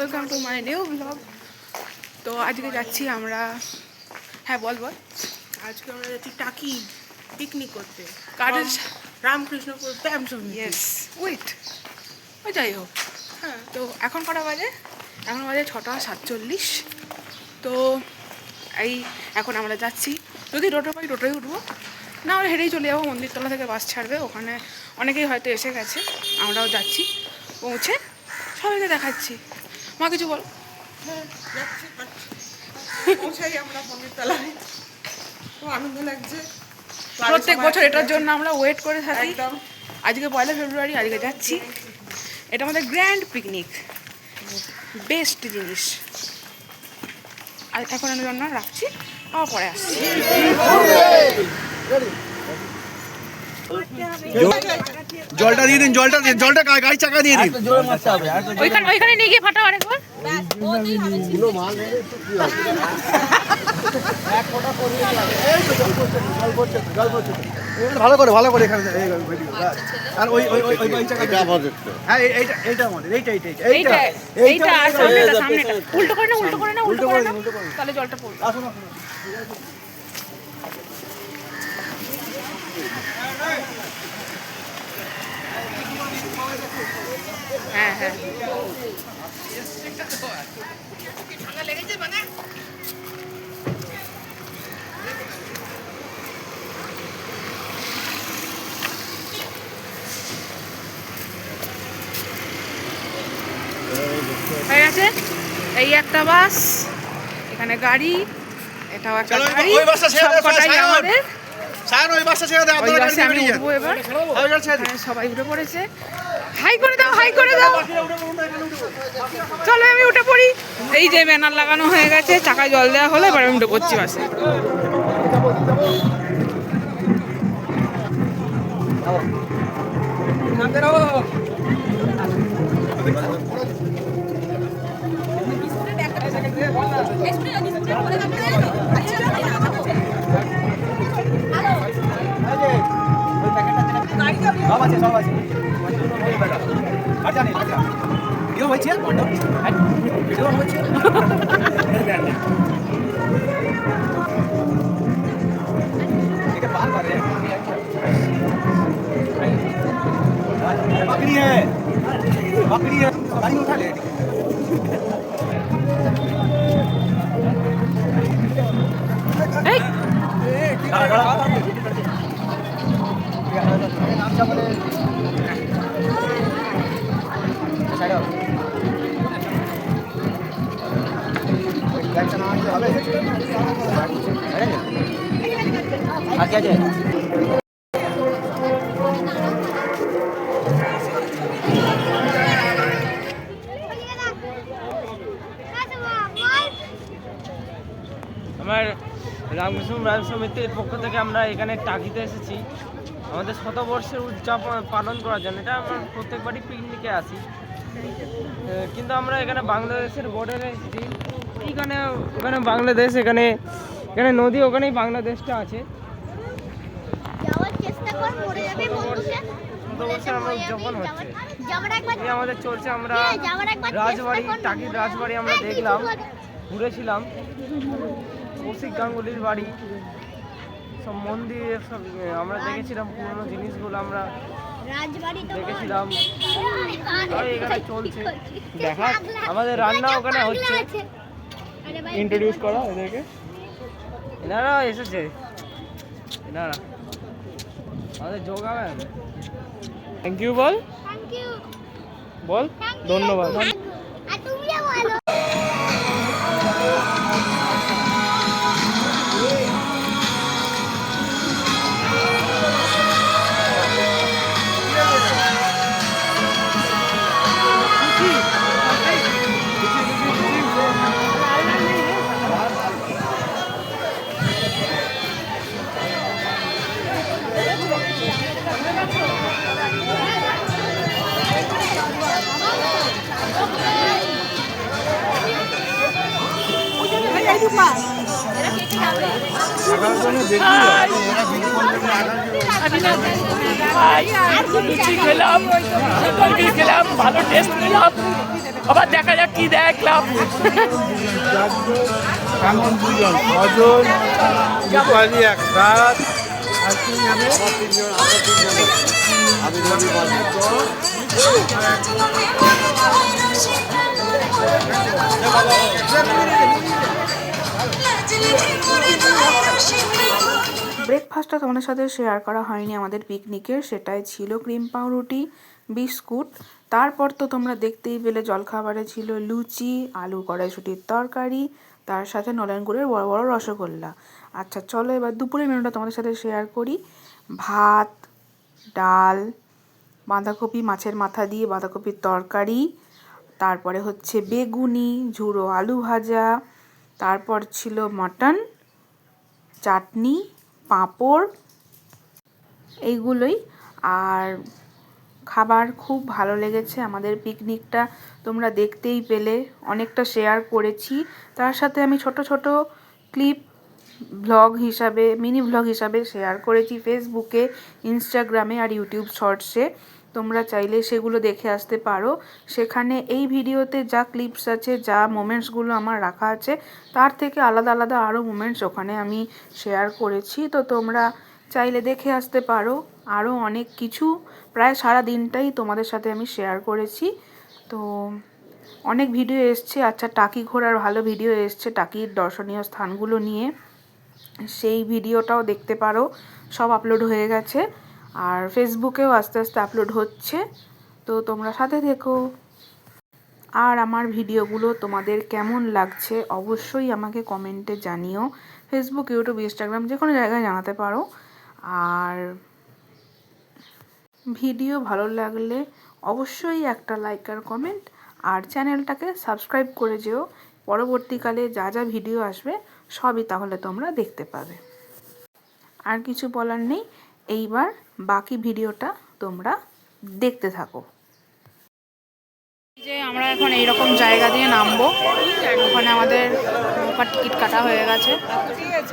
Welcome to my new blog. তো আজকে যাচ্ছি আমরা, হ্যাঁ বল বল। আজকে আমরা যাচ্ছি টাকি পিকনিক করতে কাদের? রামকৃষ্ণপুর প্যাম সমিতি। ইয়েস উইট ওই যাই হোক। হ্যাঁ, তো এখন কটা বাজে? এখন বাজে 6:47। তো এই এখন আমরা যাচ্ছি, যদি টোটো পাই টোটোই উঠবো, না আমরা হেঁটেই চলে যাবো। মন্দিরতলা থেকে বাস ছাড়বে, ওখানে অনেকেই হয়তো এসে গেছে, আমরাও যাচ্ছি। পৌঁছে সবাইকে দেখাচ্ছি। মা কিছু বল। হ্যাঁ যাচ্ছি পৌঁছাই আমরা মন্দিরতলায়, খুব আনন্দ লাগছে। প্রত্যেক বছর এটার জন্য আমরা ওয়েট করে থাকি। একদম আজকে 1 ফেব্রুয়ারি, আজকে যাচ্ছি। এটা আমাদের গ্র্যান্ড পিকনিক, বেস্ট জিনিস। আর এখন আমি জন্য রাখছি, আবার পরে আসছি। জলটা দিয়ে দিন, জলটা গাড়ি চাকা দিয়ে দিন। ওইখানে নিয়ে গিয়ে ফাটাও আরেকবার। ভালো করে এখানে। আর ওই চাকা, হ্যাঁ এইটা আমাদের, এইটা আর সামনেটা উল্টো করে না তাহলে জলটা পড়বে। আসুন। হ্যাঁ হ্যাঁ হয়ে গেছে। এই একটা বাস, এখানে গাড়ি, এটাও একটা গাড়ি, সবকটাই আমাদের। ওই বাসটা ছেড়ে দাও, ওই বাসে আমি উঠবো এবার। সবাই উঠে পড়েছে। হাই করে দাও। চলো আমি উঠে পড়ি। এই যে ব্যানার লাগানো হয়ে গেছে, চাকায় জল দেওয়া হলো, এবার আমি উঠে পড়ছি বাসে। সব আছে ভিডিও হয়েছে, ভিডিও হয়েছে। बकरी है गाड़ी उठा ले। আমার রামকৃষ্ণ প্যাম সমিতির পক্ষ থেকে আমরা এখানে টাকিতে এসেছি আমাদের শতবর্ষের উদযাপন পালন করার জন্য। এটা আমরা প্রত্যেকবারই পিকনিকে আসি, কিন্তু আমরা এখানে বাংলাদেশের বর্ডারে এসেছি। ওখানে বাংলাদেশ, এখানে নদী, ওখানেই বাংলাদেশটা আছে। শতবর্ষের আমরা উদযাপন হচ্ছে, এই আমাদের চলছে। আমরা রাজবাড়ি, টাকির রাজবাড়ি আমরা দেখলাম, ঘুরেছিলাম। কৌশিক গাঙ্গুলির বাড়ি, সব মন্দির, সব আমরা দেখেছিলাম, পুরনো জিনিসগুলো আমরা দেখেছিলাম। আর এখানে চলছে দেখা, আমাদের রান্না ওখানে হচ্ছে। ইন্ট্রোডিউস করা এদেরকে। এনারা এসেছে, এনারা আমাদের যোগাবেন। থ্যাংক ইউ বল, ধন্যবাদ। লুচি খেলাম, খেলাম। ভালো টেস্ট নিলাম, আবার দেখা যাক কি দেখলাম। এমন দুজন অজন রূপালী এক রাত আর কি নামে আমি রবি বলি ব্রেকফাস্টটা তোমাদের সাথে শেয়ার করা হয়নি আমাদের পিকনিকের, সেটাই ছিল ক্রিম পাউরুটি, বিস্কুট। তারপর তো তোমরা দেখতেই পেলে জলখাবারে ছিল লুচি, আলু কড়াইশুটির তরকারি, তার সাথে নলেন গুড়ের বড় বড় রসগোল্লা। আচ্ছা চলো এবার দুপুরের মেনুটা তোমাদের সাথে শেয়ার করি। ভাত, ডাল, বাঁধাকপি মাছের মাথা দিয়ে বাঁধাকপির তরকারি, তারপরে হচ্ছে বেগুনি, ঝুড়ো আলু ভাজা, তারপর ছিল মটন, চাটনি, পাঁপড়, এইগুলোই। আর খাবার খুব ভালো লেগেছে। আমাদের পিকনিকটা তোমরা দেখতেই পেলে, অনেকটা শেয়ার করেছি। তার সাথে আমি ছোট ছোট ক্লিপ ব্লগ হিসাবে, মিনি ব্লগ হিসাবে শেয়ার করেছি ফেসবুকে, ইনস্টাগ্রামে আর ইউটিউব শর্টসে। তোমরা চাইলে সেগুলো দেখে আসতে পারো। সেখানে এই ভিডিওতে যা ক্লিপস আছে, যা মোমেন্টসগুলো আমার রাখা আছে, তার থেকে আলাদা আলাদা আরও মোমেন্টস ওখানে আমি শেয়ার করেছি। তো তোমরা চাইলে দেখে আসতে পারো। আরও অনেক কিছু, প্রায় সারা দিনটাই তোমাদের সাথে আমি শেয়ার করেছি। তো অনেক ভিডিও এসছে। আচ্ছা টাকি ঘোরার ভালো ভিডিও এসছে টাকির দর্শনীয় স্থানগুলো নিয়ে, সেই ভিডিওটাও দেখতে পারো। সব আপলোড হয়ে গেছে আর ফেসবুকেও আস্তে আস্তে আপলোড হচ্ছে। তো তোমরা সাথে থেকো। আর আমার ভিডিওগুলো তোমাদের কেমন লাগছে অবশ্যই আমাকে কমেন্টে জানিও। ফেসবুক, ইউটিউব, ইনস্টাগ্রাম যে কোনো জায়গায় জানাতে পারো। আর ভিডিও ভালো লাগলে অবশ্যই একটা লাইক আর কমেন্ট, আর চ্যানেলটাকে সাবস্ক্রাইব করে যেও। পরবর্তীকালে যা যা ভিডিও আসবে সবই তাহলে তোমরা দেখতে পাবে। আর কিছু বলার নেই, এইবার বাকি ভিডিওটা তোমরা দেখতে থাকো। যে আমরা এখন এইরকম জায়গা দিয়ে নামবো, ওখানে আমাদের নৌকার টিকিট কাটা হয়ে গেছে।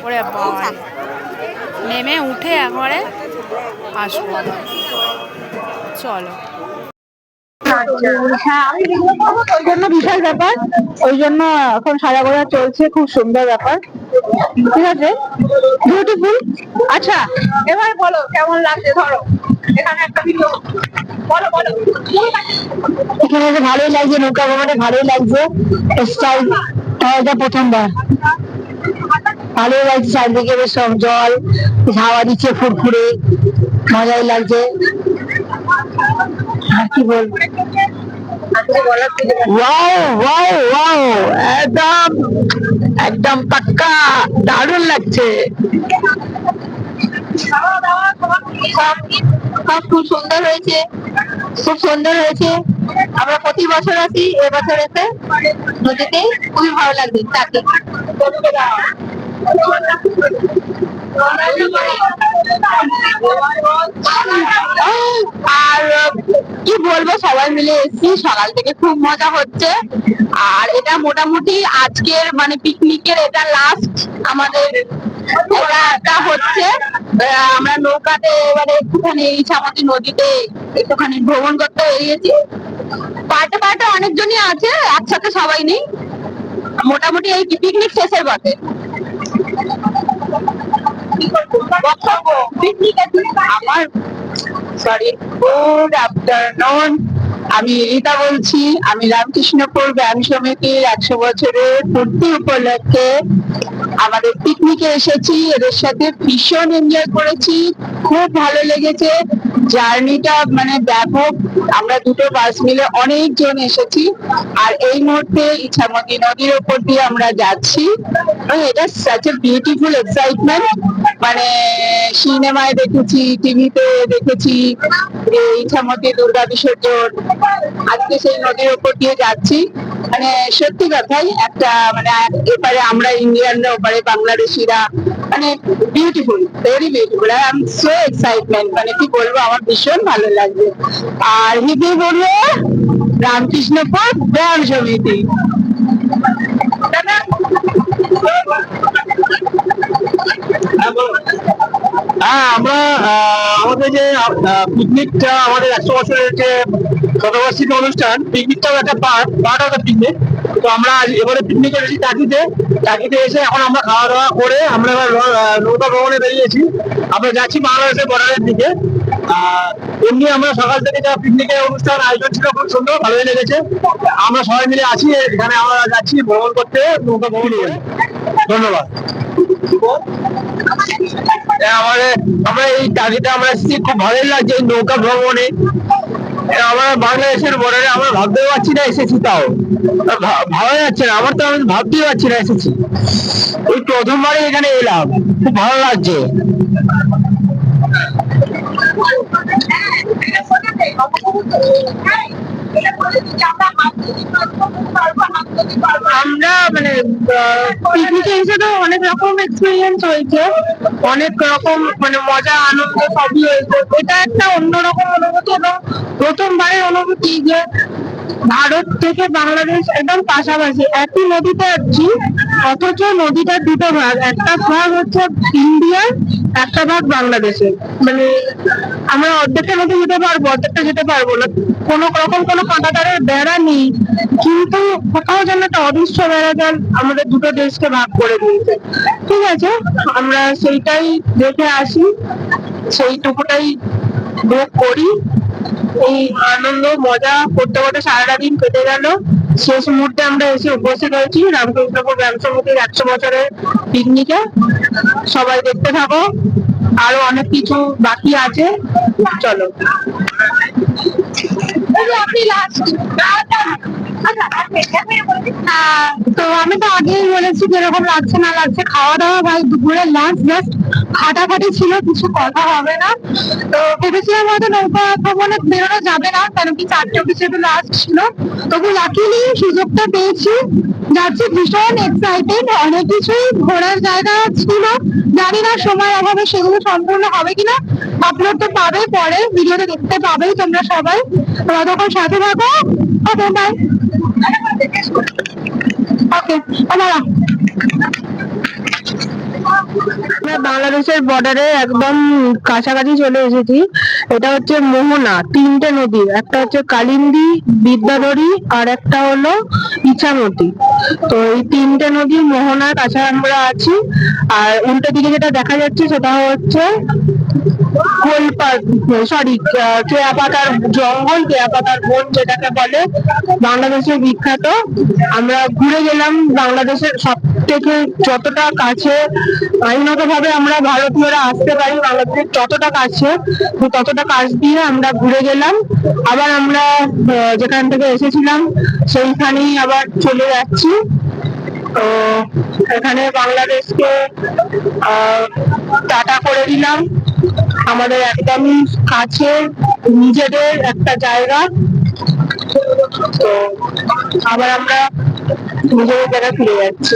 ওরে বাবা, নেমে উঠে একবারে আসবো। চলো। হ্যাঁ আমি ভিডিও করবো, ওই জন্য বিশাল ব্যাপার, ওই জন্য এখন সাজা গোজা চলছে, খুব সুন্দর ব্যাপার, ঠিক আছে, বিউটিফুল। আচ্ছা এবার বলো কেমন লাগছে, ধরো এখানে একটা ভিডিও বলো বলো। এখানে তো ভালোই লাগছে, নৌকা ভ্রমণে ভালোই লাগছে, স্টাইল এটা প্রথমবার, ভালোই লাগছে। চারদিকে বেশ সব জল, হাওয়া দিচ্ছে ফুরফুরে, মজাই লাগছে। আর কি বলবো, ওয়াও ওয়াও ওয়াও, একদম একদম পাক্কা, দারুণ লাগছে। সব খুব সুন্দর হয়েছে, খুব সুন্দর হয়েছে। আমরা প্রতি বছর আসি, এবছর এসে নদীতে খুবই ভালো লাগছে। তাকে আর কি বলবো, সবাই মিলে এসেছি, সকাল থেকে খুব মজা হচ্ছে। আর এটা মোটামুটি আজকের মানে পিকনিকের এটা লাস্ট আমাদের এটা হচ্ছে। আমরা নৌকাতে এবারে একটুখানি ইছামতি নদীতে একটুখানি ভ্রমণ করতে বেরিয়েছি। পার্টে পার্টে অনেকজনই আছে, একসাথে সবাই নেই। মোটামুটি এই পিকনিক শেষের পথে। আমার সরি, গুড আফটারনুন, আমি রীতা বলছি। আমি রামকৃষ্ণপুর গ্রাম সমিতির 100 বছরের পূর্তি উপলক্ষে আমাদের পিকনিকে এসেছি। এদের সাথে ভীষণ এনজয় করেছি, খুব ভালো লেগেছে। জার্নিটা মানে ব্যাপক, আমরা দুটো বাস মিলে অনেকজন এসেছি। আর এই মুহূর্তে ইছামতি নদীর ওপর দিয়ে আমরা যাচ্ছি। এটা সাচ এ বিউটিফুল এক্সাইটমেন্ট, মানে সিনেমায় দেখেছি, টিভিতে দেখেছি ইছামতি দুর্গা বিসর্জন, আজকে সেই নদীর ওপর দিয়ে যাচ্ছি। মানে সত্যি কথাই একটা, মানে এপারে আমরা ইন্ডিয়ানরা, ওপারে বাংলাদেশিরা, মানে beautiful, very beautiful. I am so excitement, মানে কি বলবো, আমার ভীষণ ভালো লাগছে। আর হিদি বলবো রামকৃষ্ণপুর গ্রাম সমিতি। হ্যাঁ, আমরা আমাদের যে পিকনিকটা, আমাদের 100 বছরের যে শতবার্ষিকী অনুষ্ঠান, পিকনিকটাও একটা পার্ট অফ দ্য পিকনিক। তো আমরা এবারে পিকনিকে এসেছি টাকিতে এসে এখন আমরা খাওয়া দাওয়া করে আমরা এবার নৌকা ভ্রমণে বেরিয়েছি। আমরা যাচ্ছি বাংলাদেশের বর্ডারের দিকে। এমনি আমরা সকাল থেকে যা পিকনিকের অনুষ্ঠান আয়োজন ছিল খুব সুন্দর, ভালোই লেগেছে। আমরা সবাই মিলে আছি এখানে, আমরা যাচ্ছি ভ্রমণ করতে, নৌকা ভ্রমণ করে। ধন্যবাদ। আমরা এই টাকিতে আমরা এসেছি, খুব ভালোই লাগছে এই নৌকা ভ্রমণে। আমরা বাংলাদেশের বর্ডারে আমরা ভাবতেও পারছি না এসেছি, তাও ভালো যাচ্ছে না আমার, তো আমি ভাবতেই পারছি না এসেছি। ওই প্রথমবারই এখানে এলাম, খুব ভালো লাগছে। আমরা মানে পিকনিকে এসে তো অনেক রকম এক্সপিরিয়েন্স হয়েছে, অনেক রকম মানে মজা আনন্দ সবই হয়েছে। এটা একটা অন্যরকম অনুভূতি এবং প্রথমবারের অনুভূতি যে ভারত থেকে বাংলাদেশ একদম পাশাপাশি একই নদীতে আছি, অথচ নদীটার দুটো ভাগ, একটা ভাগ হচ্ছে ইন্ডিয়ার, একটা ভাগ বাংলাদেশের। মানে আমরা অর্ধেকটা নদী যেতে পারবো, অর্ধেকটা যেতে পারবো না, কোনো রকম কোনো কাঁটাতারের বেড়া নেই, কিন্তু কোথাও যেন একটা অদৃশ্য বেড়া জাল আমাদের দুটো দেশকে ভাগ করে দিয়েছে। ঠিক আছে, আমরা সেইটাই দেখে আসি, সেইটুকুটাই ভোগ করি। এই আনন্দ মজা করতে করতে সারাটা দিন কেটে গেল। শেষ মুহূর্তে আমরা এসে উপস্থিত হয়েছি রামকৃষ্ণপুর গ্রাম সমিতির 100 বছরের পিকনিকে। সবাই দেখতে থাকো, আরো অনেক কিছু বাকি আছে, চলো। তো আমি তো আগেই বলেছি যেরকম লাগছে না লাগছে, খাওয়া দাওয়া ভাই দুপুরের লাঞ্চ জাস্ট ফাটাফাটি ছিল, কিছু কথা হবে না। তো ভেবেছিলাম হয়তো নৌকা ভ্রমণে বেরোনো যাবে না, কারণ কি 4 হিসেবে লাস্ট ছিল, তবু লাকিলি সুযোগটা পেয়েছি, যাচ্ছি ভীষণ এক্সাইটেড। অনেক কিছুই ঘোরার জায়গা ছিল, জানি না সময় অভাবে সেগুলো সম্পূর্ণ হবে কিনা। আপলোড তো পাবে, পরে ভিডিওতে দেখতে পাবেই তোমরা সবাই। ততক্ষণ সাথে থাকো। Okay bye. ওকে আমরা বাংলাদেশের বর্ডারে একদম কাছাকাছি চলে এসেছি। এটা হচ্ছে মোহনা, 3টে নদী, একটা হচ্ছে কালিন্দী, বিদ্যাধরী আর একটা হলো ইছামতি। তো এই 3টে নদী মোহনার কাছে আমরা আছি। আর উল্টো দিকে যেটা দেখা যাচ্ছে সেটা হচ্ছে কেয়াপাতার জঙ্গল, কেয়াপাতার বন যেটাকে বলে, বাংলাদেশের বিখ্যাত। আমরা ঘুরে গেলাম বাংলাদেশের সব থেকে যতটা কাছে আইনত ভাবে আমরা ভারতীয়রা আসতে পারি, বাংলাদেশের যতটা কাছে ততটা কাছ দিয়ে আমরা ঘুরে গেলাম। আবার আমরা যেখান থেকে এসেছিলাম সেইখানেই আবার চলে যাচ্ছি। তো এখানে বাংলাদেশকে টাটা করে দিলাম, আমাদের একদমই কাছে নিজেদের একটা জায়গা। তো আবার আমরা নিজেদের জায়গায় ফিরে যাচ্ছি।